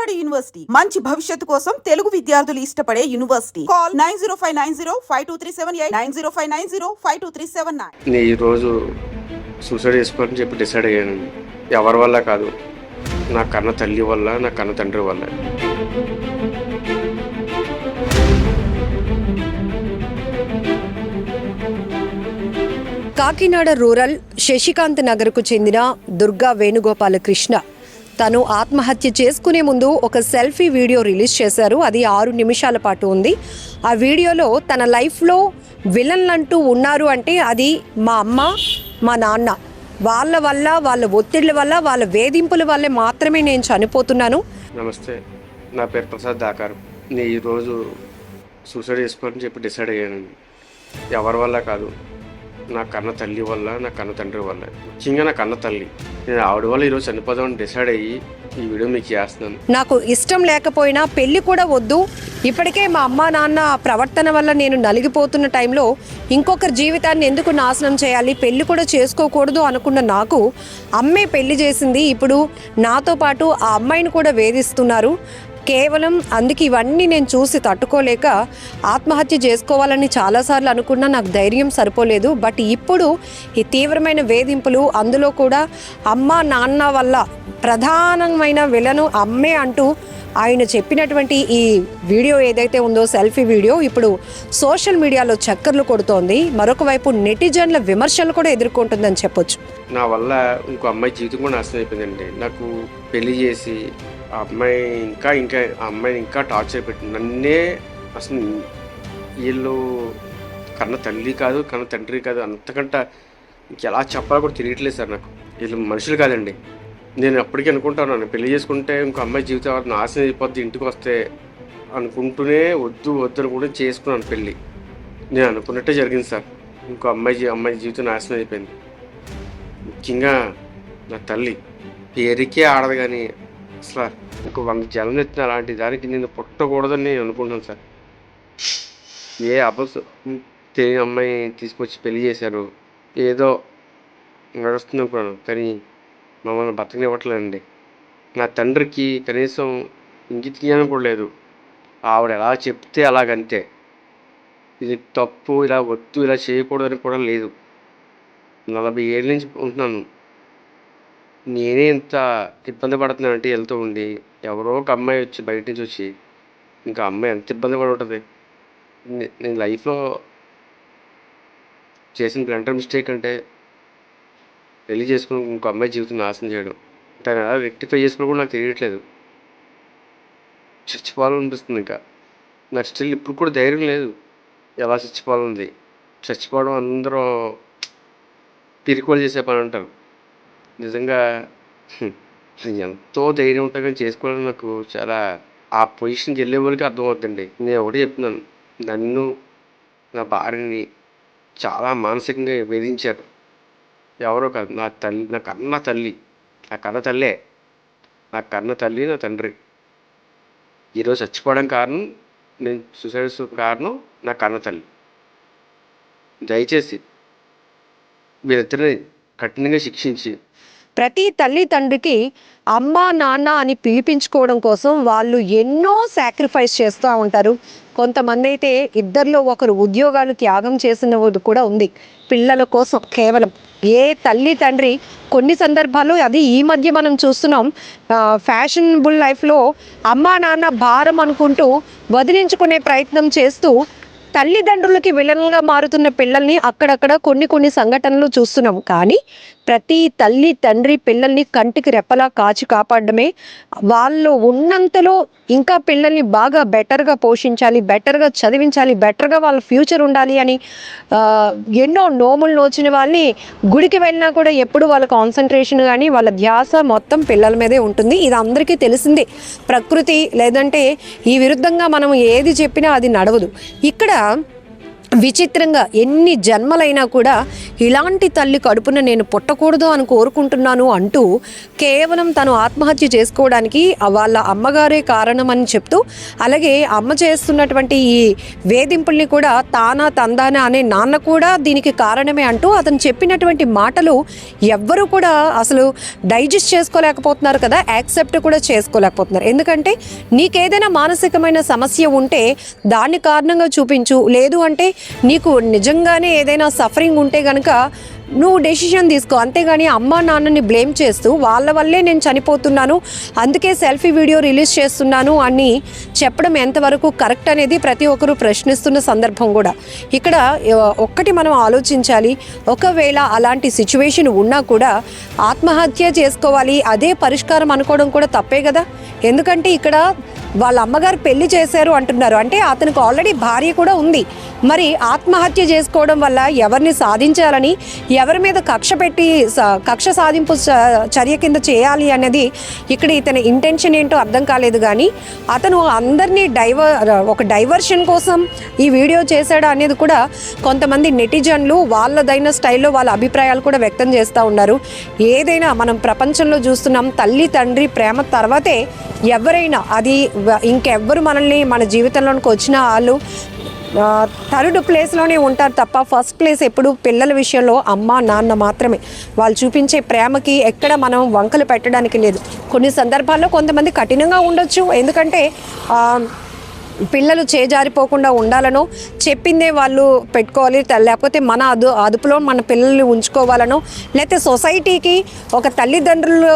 Vijayawada university మంచి భవిష్యత్తు కోసం తెలుగు విద్యార్థులు ఇష్టపడే యూనివర్సిటీ. కాల్ 9059052378 9059052379. నేను ఈరోజు సూసైడ్ చేసుకోవాలని చెప్పి డిసైడ్ అయ్యాను. ఎవరి వల్ల కాదు, నా కన్న తల్లి వల్ల, నా కన్న తండ్రి వల్ల. కాకినాడ రూరల్ శశికాంత్ నగర్కు చెందిన దుర్గా వేణుగోపాలకృష్ణ తను ఆత్మహత్య చేసుకునే ముందు ఒక సెల్ఫీ వీడియో రిలీజ్ చేశారు. అది 6 నిమిషాల పాటు ఉంది. ఆ వీడియోలో తన లైఫ్లో విలన్లు అంటూ ఉన్నారు అంటే అది మా అమ్మ, మా నాన్న. వాళ్ళ వల్ల, వాళ్ళ ఒత్తిళ్ల వల్ల, వాళ్ళ వేధింపుల వల్లే మాత్రమే నేను చనిపోతున్నాను. నమస్తే, నా పేరు ప్రసాద్ దాకారు. నేను ఈరోజు సూసైడ్ చేసుకోవాలని చెప్పి డిసైడ్ అయ్యాను. ఎవరి వల్ల కాదు, నా కన్న తల్లి వల్ల, నా కన్న తండ్రి వల్ల. ముఖ్యంగా నా కన్న తల్లి. నేను ఆవిడ వల్ల ఈరోజు చనిపోదామని డిసైడ్ అయ్యి ఈ వీడియో మీకు చేస్తున్నాను. నాకు ఇష్టం లేకపోయినా పెళ్లి కూడా వద్దు, ఇప్పటికే మా అమ్మ నాన్న ప్రవర్తన వల్ల నేను నలిగిపోతున్న టైంలో ఇంకొకరి జీవితాన్ని ఎందుకు నాశనం చేయాలి, పెళ్లి కూడా చేసుకోకూడదు అనుకున్న నాకు అమ్మే పెళ్లి చేసింది. ఇప్పుడు నాతో పాటు ఆ అమ్మాయిని కూడా వేధిస్తున్నారు. కేవలం అందుకే ఇవన్నీ నేను చూసి తట్టుకోలేక ఆత్మహత్య చేసుకోవాలని చాలాసార్లు అనుకున్నా, నాకు ధైర్యం సరిపోలేదు. బట్ ఇప్పుడు ఈ తీవ్రమైన వేధింపులు, అందులో కూడా అమ్మ నాన్న వల్ల ప్రధానమైన విలను అమ్మే అంటూ ఆయన చెప్పినటువంటి ఈ వీడియో ఏదైతే ఉందో, సెల్ఫీ వీడియో, ఇప్పుడు సోషల్ మీడియాలో చక్కర్లు కొడుతోంది. మరొక వైపు నెటిజన్ల విమర్శలు కూడా ఎదుర్కొంటుందని చెప్పొచ్చు. నా వల్ల ఇంకో అమ్మాయి జీవితం కూడా నాశనం అయిపోయిందండి. నాకు పెళ్లి చేసి ఆ అమ్మాయి ఇంకా ఆ అమ్మాయిని ఇంకా టార్చర్ పెట్టింది. నన్నే అసలు వీళ్ళు కన్న తల్లి కాదు, కన్న తండ్రి కాదు, అంతకంటే ఇంకెలా చెప్పాలో కూడా తెలియట్లేదు సార్. నాకు వీళ్ళు మనుషులు కాదండి. నేను అప్పటికీ అనుకుంటాను, పెళ్లి చేసుకుంటే ఇంకో అమ్మాయి జీవితం నాశనం అయిపోద్ది ఇంటికి వస్తే అనుకుంటూనే వద్దు అనుకుంటే చేసుకున్నాను పెళ్ళి. నేను అనుకున్నట్టే జరిగింది సార్. ఇంకో అమ్మాయి జీవితం నాశనం అయిపోయింది. ముఖ్యంగా నా తల్లి పేరుకే ఆడదు, కానీ అసలు ఇంకో 100 జనం ఎత్తిన అలాంటి దానికి నేను పుట్టకూడదని నేను అనుకుంటున్నాను సార్. ఏ తెలియని అమ్మాయి తీసుకొచ్చి పెళ్లి చేశారు, ఏదో నడుస్తుంది అనుకున్నాను, కానీ మమ్మల్ని బతకనివ్వట్లేదండి. నా తండ్రికి కనీసం ఇంగిత జ్ఞానం కూడా లేదు. ఆవిడ ఎలా చెప్తే అలాగంతే. ఇది తప్పు, ఇలా వద్దు, ఇలా చేయకూడదని కూడా లేదు. 40 ఏళ్ళ నుంచి ఉంటున్నాను. నేనే ఇంత ఇబ్బంది పడుతున్నానంటే వెళ్తూ ఉండి ఎవరో ఒక అమ్మాయి వచ్చి బయట నుంచి వచ్చి, ఇంకా అమ్మాయి ఎంత ఇబ్బంది పడి ఉంటుంది. నేను లైఫ్లో చేసిన గ్రంటర్ మిస్టేక్ అంటే పెళ్లి చేసుకుని ఇంకో అమ్మాయి జీవితం నాశనం చేయడం. తను ఎలా రెక్టిఫై చేసుకుని కూడా నాకు తెలియట్లేదు. చచ్చిపోవాలనిపిస్తుంది. ఇంకా నాకు స్టిల్ ఇప్పుడు కూడా ధైర్యం లేదు. ఎలా చచ్చిపోవాలంది. చచ్చిపోవడం అందరూ పిరికోలు చేసే పని అంటారు. నిజంగా ఎంతో ధైర్యం ఉంటుంది, కానీ చేసుకోవాలని నాకు చాలా ఆ పొజిషన్కి వెళ్ళే వాళ్ళకి అర్థమవుతుందండి. నేను ఒకటి చెప్తున్నాను, నన్ను నా భార్యని చాలా మానసికంగా వేధించారు. ఎవరో కాదు, నా తల్లి, నా కన్న తల్లి, నా కన్న తల్లే, నా కన్న తల్లి, నా తండ్రి. ఈరోజు చచ్చిపోవడం కారణం, నేను సూసైడ్ కారణం నా కన్న తల్లి. దయచేసి వీరిద్దరిని కఠినంగా శిక్షించి, ప్రతి తల్లి తండ్రికి అమ్మ నాన్న అని పిలిపించుకోవడం కోసం వాళ్ళు ఎన్నో సాక్రిఫైస్ చేస్తూ ఉంటారు. కొంతమంది అయితే ఇద్దరిలో ఒకరు ఉద్యోగాలు త్యాగం చేసిన కూడా ఉంది పిల్లల కోసం. కేవలం ఏ తల్లి తండ్రి కొన్ని సందర్భాల్లో, అది ఈ మధ్య మనం చూస్తున్నాం, ఫ్యాషనబుల్ లైఫ్లో అమ్మా నాన్న భారం అనుకుంటూ వదిలించుకునే ప్రయత్నం చేస్తూ తల్లిదండ్రులకి విలన్గా మారుతున్న పిల్లల్ని అక్కడక్కడ కొన్ని సంఘటనలు చూస్తున్నాం. కానీ ప్రతి తల్లి తండ్రి పిల్లల్ని కంటికి రెప్పలా కాచి కాపాడమే, వాళ్ళు ఉన్నంతలో ఇంకా పిల్లల్ని బాగా బెటర్గా పోషించాలి, బెటర్గా చదివించాలి, బెటర్గా వాళ్ళ ఫ్యూచర్ ఉండాలి అని ఎన్నో నోములు నోచిన వాళ్ళని గుడికి వెళ్ళినా కూడా ఎప్పుడు వాళ్ళ కాన్సన్ట్రేషన్ కానీ వాళ్ళ ధ్యాస మొత్తం పిల్లల మీదే ఉంటుంది. ఇది అందరికీ తెలిసిందే. ప్రకృతి లేదంటే ఈ విరుద్ధంగా మనం ఏది చెప్పినా అది నడవదు. ఇక్కడ విచిత్రంగా ఎన్ని జన్మలైనా కూడా ఇలాంటి తల్లి కడుపున నేను పుట్టకూడదు అని కోరుకుంటున్నాను అంటూ కేవలం తను ఆత్మహత్య చేసుకోవడానికి వాళ్ళ అమ్మగారే కారణమని చెప్తూ, అలాగే అమ్మ చేస్తున్నటువంటి ఈ వేధింపుల్ని కూడా తానా తందానా అనే నాన్న కూడా దీనికి కారణమే అంటూ అతను చెప్పినటువంటి మాటలు ఎవ్వరూ కూడా అసలు డైజెస్ట్ చేసుకోలేకపోతున్నారు కదా, యాక్సెప్ట్ కూడా చేసుకోలేకపోతున్నారు. ఎందుకంటే నీకేదైనా మానసికమైన సమస్య ఉంటే దాన్ని కారణంగా చూపించు, లేదు అంటే నీకు నిజంగానే ఏదైనా సఫరింగ్ ఉంటే కనుక నువ్వు డెసిషన్ తీసుకో, అంతేగాని అమ్మా నాన్నని బ్లేమ్ చేస్తూ వాళ్ళ వల్లే నేను చనిపోతున్నాను అందుకే సెల్ఫీ వీడియో రిలీజ్ చేస్తున్నాను అని చెప్పడం ఎంతవరకు కరెక్ట్ అనేది ప్రతి ఒక్కరూ ప్రశ్నిస్తున్న సందర్భం కూడా. ఇక్కడ ఒక్కటి మనం ఆలోచించాలి, ఒకవేళ అలాంటి సిచ్యువేషన్ ఉన్నా కూడా ఆత్మహత్య చేసుకోవాలి అదే పరిష్కారం అనుకోవడం కూడా తప్పే కదా. ఎందుకంటే ఇక్కడ వాళ్ళ అమ్మగారు పెళ్లి చేశారు అంటున్నారు, అంటే అతనికి ఆల్రెడీ భార్య కూడా ఉంది. మరి ఆత్మహత్య చేసుకోవడం వల్ల ఎవరిని సాధించాలని, ఎవరి మీద కక్ష సాధింపు చర్య కింద చేయాలి అనేది ఇక్కడ ఇతని ఇంటెన్షన్ ఏంటో అర్థం కాలేదు. కానీ అతను అందరినీ ఒక డైవర్షన్ కోసం ఈ వీడియో చేశాడు అనేది కూడా కొంతమంది నెటిజన్లు వాళ్ళదైన స్టైల్లో వాళ్ళ అభిప్రాయాలు కూడా వ్యక్తం చేస్తూ ఉన్నారు. ఏదైనా మనం ప్రపంచంలో చూస్తున్నాం, తల్లి తండ్రి ప్రేమ తర్వాతే ఎవరైనా, అది ఇంకెవ్వరు మనల్ని మన జీవితంలోనికి వచ్చిన వాళ్ళు థర్డ్ ప్లేస్లోనే ఉంటారు తప్ప ఫస్ట్ ప్లేస్ ఎప్పుడు పిల్లల విషయంలో అమ్మ నాన్న మాత్రమే. వాళ్ళు చూపించే ప్రేమకి ఎక్కడ మనం వంకలు పెట్టడానికి లేదు. కొన్ని సందర్భాల్లో కొంతమంది కఠినంగా ఉండొచ్చు, ఎందుకంటే పిల్లలు చేజారిపోకుండా ఉండాలనో, చెప్పిందే వాళ్ళు పెట్టుకోవాలి, లేకపోతే మన అదుపులో మన పిల్లల్ని ఉంచుకోవాలనో, లేకపోతే సొసైటీకి ఒక తల్లిదండ్రులు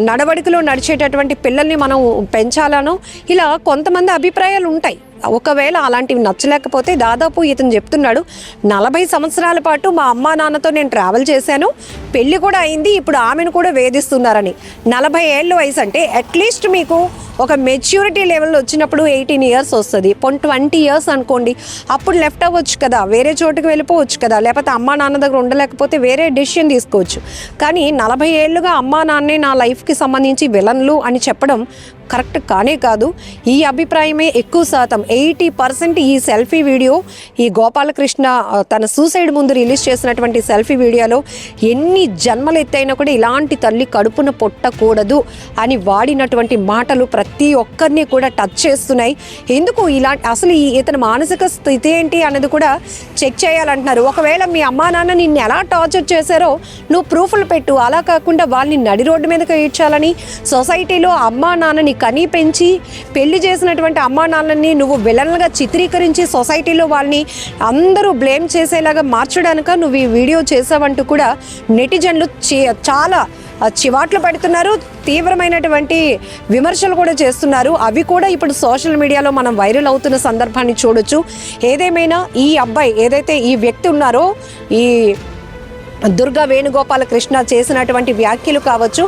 నడవడికలో నడిచేటటువంటి పిల్లల్ని మనం పెంచాలనో, ఇలా కొంతమంది అభిప్రాయాలు ఉంటాయి. ఒకవేళ అలాంటివి నచ్చలేకపోతే, దాదాపు ఇతను చెప్తున్నాడు 40 సంవత్సరాల పాటు మా అమ్మా నాన్నతో నేను ట్రావెల్ చేశాను, పెళ్ళి కూడా అయింది, ఇప్పుడు ఆమెను కూడా వేధిస్తున్నారని. 40 ఏళ్ళ వయసు అంటే అట్లీస్ట్ మీకు ఒక మెచ్యూరిటీ లెవెల్లో వచ్చినప్పుడు 18 ఇయర్స్ వస్తుంది, 20 ఇయర్స్ అనుకోండి, అప్పుడు లెఫ్ట్ అవ్వచ్చు కదా, వేరే చోటుకి వెళ్ళిపోవచ్చు కదా, లేకపోతే అమ్మా నాన్న దగ్గర ఉండలేకపోతే వేరే డెసిషన్ తీసుకోవచ్చు. కానీ 40 ఏళ్ళుగా అమ్మా నాన్నే నా లైఫ్కి సంబంధించి విలన్లు అని చెప్పడం కరెక్ట్ కానే కాదు. ఈ అభిప్రాయమే ఎక్కువ శాతం 80% ఈ సెల్ఫీ వీడియో, ఈ గోపాలకృష్ణ తన సూసైడ్ ముందు రిలీజ్ చేసినటువంటి సెల్ఫీ వీడియోలో ఎన్ని జన్మలు ఎత్తైనా కూడా ఇలాంటి తల్లి కడుపున పుట్టకూడదు అని వాడినటువంటి మాటలు ప్రతి ఒక్కరిని కూడా టచ్ చేస్తున్నాయి. ఎందుకు అసలు ఇతని మానసిక స్థితి ఏంటి అన్నది కూడా చెక్ చేయాలంటున్నారు. ఒకవేళ మీ అమ్మా నాన్న నిన్ను ఎలా టార్చర్ చేశారో నువ్వు ప్రూఫ్లు పెట్టు, అలా కాకుండా వాళ్ళని నడి రోడ్డు మీదకి ఈడ్చాలని, సొసైటీలో అమ్మా నాన్నని కనీ పెంచి పెళ్లి చేసినటువంటి అమ్మా నాన్నని నువ్వు విలన్లుగా చిత్రీకరించి సొసైటీలో వాళ్ళని అందరూ బ్లేమ్ చేసేలాగా మార్చడానిక నువ్వు ఈ వీడియో చేసావంటూ కూడా నెటిజన్లు చాలా చివాట్లు పెడుతున్నారు, తీవ్రమైనటువంటి విమర్శలు కూడా చేస్తున్నారు. అవి కూడా ఇప్పుడు సోషల్ మీడియాలో మనం వైరల్ అవుతున్న సందర్భాన్ని చూడొచ్చు. ఏదేమైనా ఈ అబ్బాయి ఏదైతే ఈ వ్యక్తి ఉన్నారో, ఈ దుర్గా వేణుగోపాలకృష్ణ చేసినటువంటి వ్యాఖ్యలు కావచ్చు,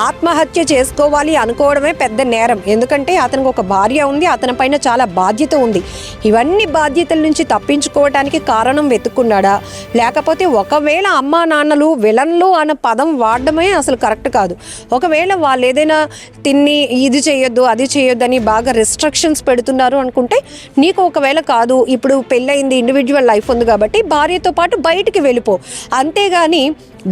ఆత్మహత్య చేసుకోవాలి అనుకోవడమే పెద్ద నేరం. ఎందుకంటే అతనికి ఒక భార్య ఉంది, అతని పైన చాలా బాధ్యత ఉంది. ఇవన్నీ బాధ్యతల నుంచి తప్పించుకోవడానికి కారణం వెతుక్కున్నాడా, లేకపోతే ఒకవేళ అమ్మా నాన్నలు విలన్లు అన్న పదం వాడడమే అసలు కరెక్ట్ కాదు. ఒకవేళ వాళ్ళు ఏదైనా తిన్ని ఇది చేయొద్దు అది చేయొద్దని బాగా రెస్ట్రిక్షన్స్ పెడుతున్నారు అనుకుంటే, నీకు ఒకవేళ కాదు, ఇప్పుడు పెళ్ళయింది, ఇండివిజువల్ లైఫ్ ఉంది కాబట్టి భార్యతో పాటు బయటికి వెళ్ళిపో, అంతేగా కానీ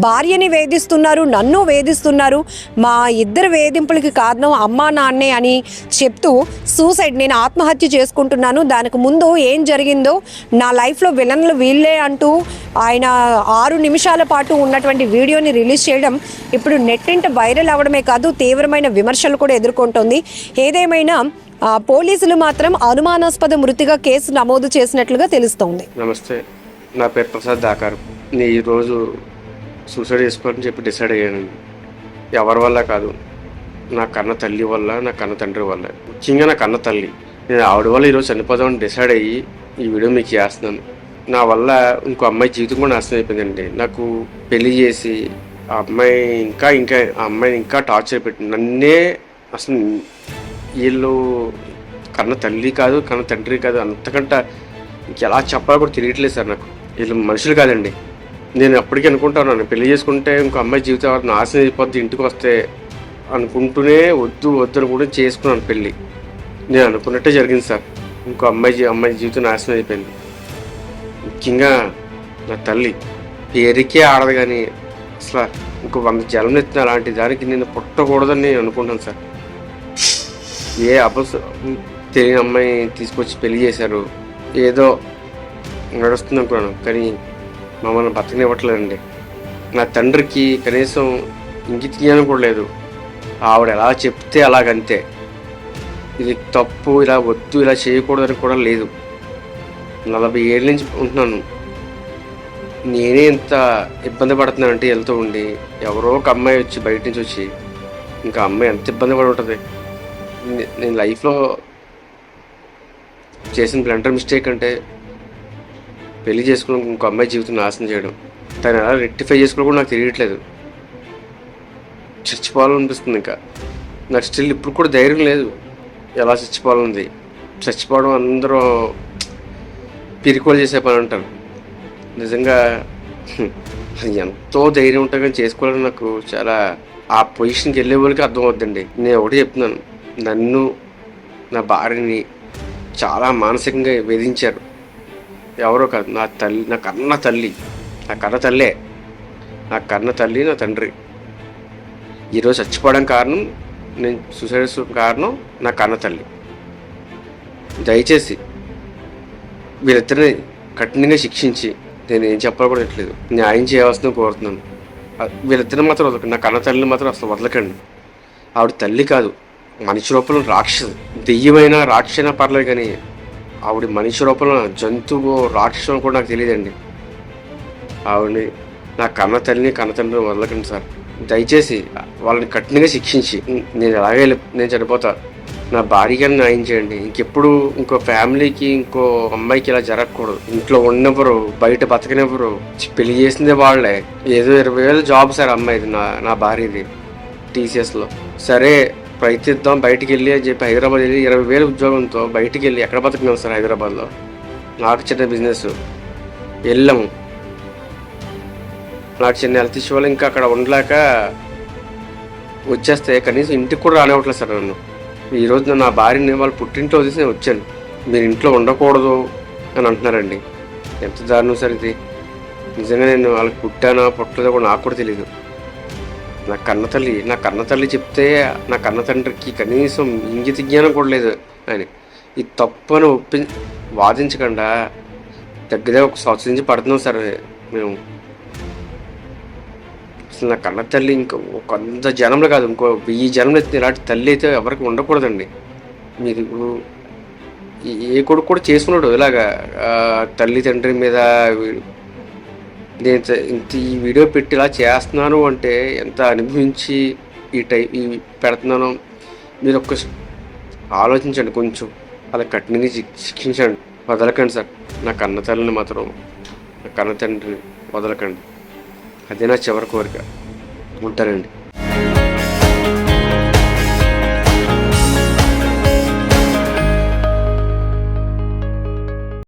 భార్యని వేధిస్తున్నారు, నన్ను వేధిస్తున్నారు, మా ఇద్దరు వేధింపులకి కారణం అమ్మా నాన్నే అని చెప్తూ సూసైడ్, నేను ఆత్మహత్య చేసుకుంటున్నాను, దానికి ముందు ఏం జరిగిందో, నా లైఫ్లో విలన్లు వీళ్ళే అంటూ ఆయన 6 నిమిషాల పాటు ఉన్నటువంటి వీడియోని రిలీజ్ చేయడం ఇప్పుడు నెట్టింట వైరల్ అవ్వడమే కాదు, తీవ్రమైన విమర్శలు కూడా ఎదుర్కొంటోంది. ఏదేమైనా పోలీసులు మాత్రం అనుమానాస్పద మృతిగా కేసు నమోదు చేసినట్లుగా తెలుస్తోంది. నమస్తే, నా పేరు ప్రసాద్ దాకారు. నేను ఈరోజు సూసైడ్ చేసుకోవాలని చెప్పి డిసైడ్ అయ్యానండి. ఎవరి వల్ల కాదు, నా కన్న తల్లి వల్ల, నా కన్న తండ్రి వల్ల, ముఖ్యంగా నా కన్న తల్లి. నేను ఆవిడ వల్ల ఈరోజు చనిపోదామని డిసైడ్ అయ్యి ఈ వీడియో మీకు చేస్తున్నాను. నా వల్ల ఇంకో అమ్మాయి జీవితం కూడా నాశనం అయిపోయిందండి. నాకు పెళ్లి చేసి ఆ అమ్మాయిని ఇంకా టార్చర్ పెట్టి నన్నే, అసలు వీళ్ళు కన్న తల్లి కాదు, కన్న తండ్రి కాదు, అంతకంటే ఎలా చెప్పాలో కూడా తెలియట్లేదు సార్. నాకు వీళ్ళు మనుషులు కాదండి. నేను అప్పటికీ అనుకుంటాను, పెళ్లి చేసుకుంటే ఇంకో అమ్మాయి జీవితం నాశనం అయిపోద్ది ఇంటికి వస్తే అనుకుంటూనే వద్దు అని కూడా చేసుకున్నాను పెళ్ళి. నేను అనుకున్నట్టే జరిగింది సార్. ఇంకో అమ్మాయి జీవితం నాశనం అయిపోయింది. ముఖ్యంగా నా తల్లి పేరుకే ఆడదు, కానీ అసలు ఇంకో 100 జన్మలు ఎత్తిన అలాంటి దానికి నేను పుట్టకూడదని నేను అనుకుంటాను సార్. ఏ తెలియని అమ్మాయి తీసుకొచ్చి పెళ్లి చేశారు, ఏదో నడుస్తుంది అనుకున్నాను, కానీ మమ్మల్ని బతకనివ్వట్లేదండి. నా తండ్రికి కనీసం ఇంగిత జ్ఞానం కూడా లేదు. ఆవిడ ఎలా చెప్తే అలాగంతే. ఇది తప్పు, ఇలా వద్దు, ఇలా చేయకూడదని కూడా లేదు. 40 ఏళ్ళ నుంచి ఉంటున్నాను. నేనే ఇంత ఇబ్బంది పడుతున్నానంటే వెళ్తూ ఉండి, ఎవరో ఒక అమ్మాయి వచ్చి బయట నుంచి వచ్చి, ఇంకా అమ్మాయి ఎంత ఇబ్బంది పడి ఉంటుంది. నేను లైఫ్లో చేసిన బ్లండర్ మిస్టేక్ అంటే పెళ్లి చేసుకుని ఇంకో అమ్మాయి జీవితం నాశనం చేయడం. తను ఎలా రెక్టిఫై చేసుకోవడం కూడా నాకు తెలియట్లేదు. చచ్చిపోవాలనిపిస్తుంది. ఇంకా నాకు స్టిల్ ఇప్పుడు కూడా ధైర్యం లేదు. ఎలా చచ్చిపోవాలనుంది. చచ్చిపోవడం అందరూ పిరికోలు చేసే పని అంటారు. నిజంగా అది ఎంతో ధైర్యం ఉంటుంది, కానీ చేసుకోవాలని నాకు చాలా ఆ పొజిషన్కి వెళ్ళే వాళ్ళకి అర్థం అవుద్దండి. నేను ఒకటి చెప్తున్నాను, నన్ను నా భార్యని చాలా మానసికంగా వేధించారు. ఎవరో కాదు, నా తల్లి, నా కన్న తల్లి, నా కన్న తల్లే, నా కన్న తల్లి, నా తండ్రి. ఈరోజు చచ్చిపోవడం కారణం, నేను సూసైడ్ చేసుకోవడం కారణం నా కన్న తల్లి. దయచేసి వీళ్ళిద్దరిని కఠినంగా శిక్షించి, నేను ఏం చెప్పాలో కూడా తెలియదు, న్యాయం చేయవలసిందని కోరుతున్నాను. వీళ్ళిద్దరిని మాత్రం వదలకండి. నా కన్న తల్లిని మాత్రం అసలు వదలకండి. ఆవిడ తల్లి కాదు, మనిషి రూపంలో రాక్షసు. దెయ్యమైన రాక్షసైనా పర్లేదు, కానీ ఆవిడ మనిషి రూపంలో జంతువు రాక్షసం కూడా నాకు తెలియదండి. ఆవిడని, నా కన్న తల్లిని కన్న తండ్రిని వదలకండి సార్. దయచేసి వాళ్ళని కఠినంగా శిక్షించి, నేను అలాగే నేను చనిపోతా, నా భార్యకి న్యాయం చేయండి. ఇంకెప్పుడు ఇంకో ఫ్యామిలీకి, ఇంకో అమ్మాయికి ఇలా జరగకూడదు. ఇంట్లో ఉన్నప్పుడు బయట బతకనివ్వరు. పెళ్లి చేసిందే వాళ్ళే. ఏదో 20,000 జాబ్ సార్ అమ్మాయిది, నా భార్యది TCSలో. సరే ప్రయత్నిద్దాం బయటికి వెళ్ళి అని చెప్పి హైదరాబాద్ వెళ్ళి 20,000 ఉద్యోగంతో బయటికి వెళ్ళి ఎక్కడ బతకగలం సార్? హైదరాబాద్లో నాకు చిన్న బిజినెస్ వెళ్ళాము. నాకు చిన్న హెల్త్ ఇష్యూ వల్ల ఇంకా అక్కడ ఉండలేక వచ్చేస్తే కనీసం ఇంటికి కూడా రానివ్వట్లేదు సార్ నన్ను. ఈరోజు నా భార్యని వాళ్ళు పుట్టింట్లో వదిలేసి నేను వచ్చాను. మీరు ఇంట్లో ఉండకూడదు అని అంటున్నారండి. ఎంత దారుణం సార్ ఇది. నిజంగా నేను వాళ్ళకి పుట్టానో పుట్టలేదో కూడా నాకు కూడా తెలీదు. నా కన్న తల్లి చెప్తే నా కన్న తండ్రికి కనీసం ఇంగిత జ్ఞానం కూడా లేదు అని. ఇది తప్పు అని వాదించకుండా దగ్గర ఒక సంవత్సరం నుంచి పడుతున్నాం సార్ మేము. అసలు నా కన్న తల్లి ఇంకా 100 జనంలో కాదు, ఇంకో 1000 జనంలో అయితే ఇలాంటి తల్లి అయితే ఎవరికి ఉండకూడదండి. మీరు ఏ కొడుకు కూడా చేసుకున్నాడు ఇలాగా తల్లి తండ్రి మీద. నేను ఇంత ఈ వీడియో పెట్టి ఇలా చేస్తున్నాను అంటే ఎంత అనుభవించి ఈ పెడుతున్నానో మీరు ఒక్క ఆలోచించండి. కొంచెం అలా కఠినంగా శిక్షించండి. వదలకండి సార్. నా కన్న తల్లిని మాత్రం, నా కన్న తండ్రిని వదలకండి. అదే నా చివరి కోరిక. ఉంటానండి.